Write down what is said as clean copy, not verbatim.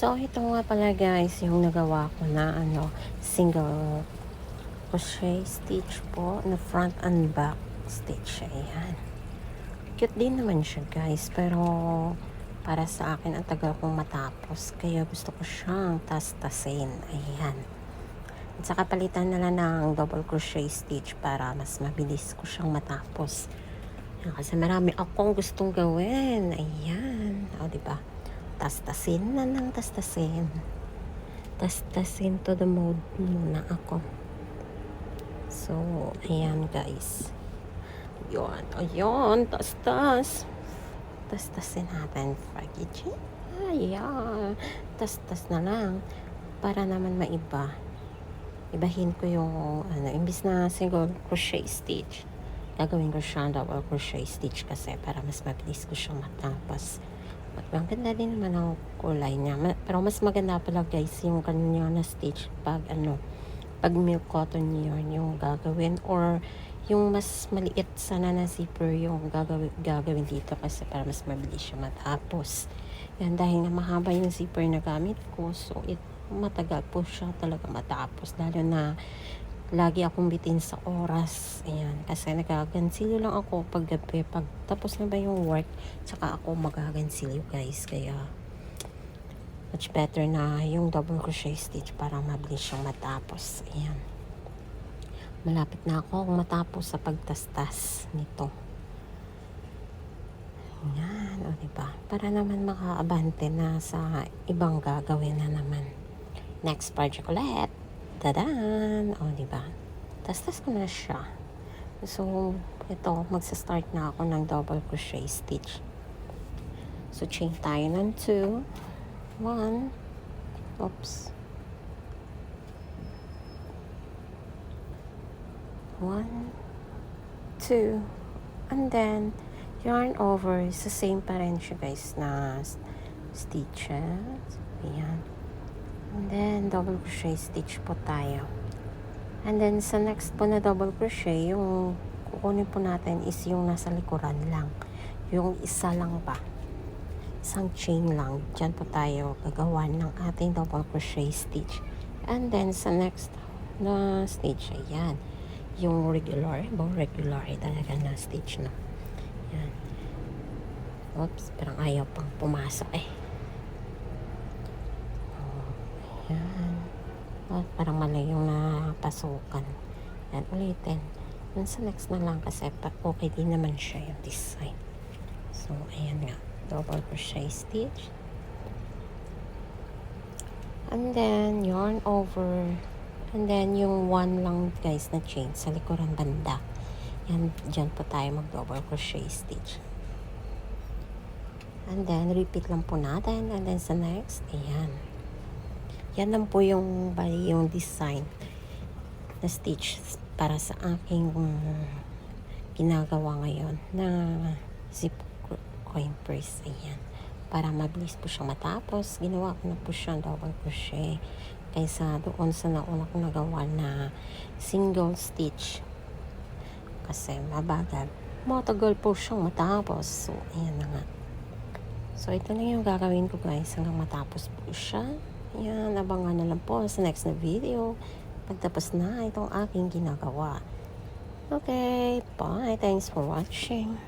So, ito nga pala guys, yung nagawa ko na single crochet stitch po na front and back stitch. Ayan. Cute din naman siya guys, pero para sa akin ang tagal kong matapos. Kaya gusto ko siyang tas-tasin. Ayan. At saka palitan na lang ng double crochet stitch para mas mabilis ko siyang matapos. Ayan, kasi marami akong gustong gawin. Ayan. O, diba? Tas-tasin na ng tas-tasin. Tas-tasin to the mode muna ako. So, ayan guys. Yun. Ayun. Tas-tas. Tas-tasin natin. Fragile. Ayan. Tas-tas na lang. Para naman maiba. Ibahin ko yung, imbis na single crochet stitch, gagawin ko siya double crochet stitch kasi para mas mabilis ko siyang matapos. Ang ganda din naman ang kulay niya. Pero mas maganda pala guys yung kanya na stitch pag pag milk cotton yarn yung gagawin, or yung mas maliit sana na zipper yung gagawin dito kasi para mas mabilis siya matapos. Yan, dahil nga mahaba yung zipper na gamit ko, so matagal po siya talaga matapos, lalo na lagi akong bitin sa oras. Ayan, kasi nagagansilyo lang ako pag gabi, pag tapos na ba yung work, tsaka ako magagansilyo guys. Kaya much better na yung double crochet stitch para mabilis siyang matapos. Ayan, malapit na ako matapos sa pagtastas nito. Ayan, o diba, para naman makaabante na sa ibang gagawin na naman. Next project ulit. Tadan! O, diba? Tas-tas ko na siya. So, ito, magsa-start na ako ng double crochet stitch. So, chain tayo ng 2. 1. Oops. 1, 2. And then, yarn over. Sa same pa rin siya, guys, na stitches. Ayan. And then, double crochet stitch po tayo. And then, sa next po na double crochet, yung kukunin po natin is yung nasa likuran lang. Yung isa lang pa. Isang chain lang. Diyan po tayo gagawa ng ating double crochet stitch. And then, sa next na stitch, ayan. Yung regular talaga na stitch, no? Ayan. Oops, parang ayaw pang pumasok eh. Yan. At parang mali yung napasukan. Yan, ulitin. Yan sa next na lang kasi okay din naman siya yung design. So, ayan nga. Double crochet stitch. And then, yarn over. And then, yung one lang guys na chain sa likuran banda. Yan, dyan po tayo mag-double crochet stitch. And then, repeat lang po natin. And then, sa next, ayan. Yan lang po yung design na stitch para sa aking ginagawa ngayon na zip coin purse. Ayan. Para mabilis po siya matapos, ginawa ko na po siya double crochet kaysa doon sa nauna ko nagawa na single stitch. Kasi mabagal. Matagal po siyang matapos. So, ayan na nga. So, ito na yung gagawin ko guys hanggang matapos po siya. Yan, abangan na lang po sa next na video. Pagtapos na itong aking ginagawa. Okay, bye. Thanks for watching.